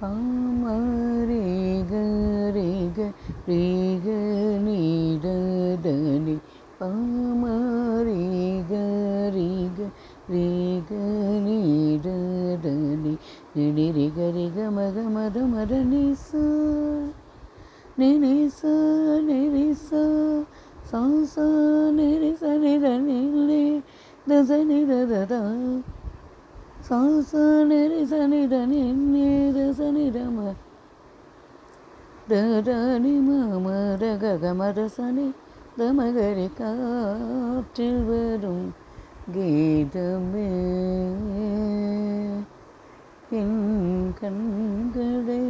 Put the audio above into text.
பாமரேக ரேக ரேக நீடதனி பாமரேக ரேக ரேக நீடதனி நிடிரிக ரிக மக மத மத நிசா நிரிசா நிரிசா சாசா நிரிச நிர நிலே தச நிரததா சாசா நிரிச நிர நின்னே தச நிரம தனி மமர ககமரசனி தமகரி காற்றில் வரும் கீதமே என் கண்களே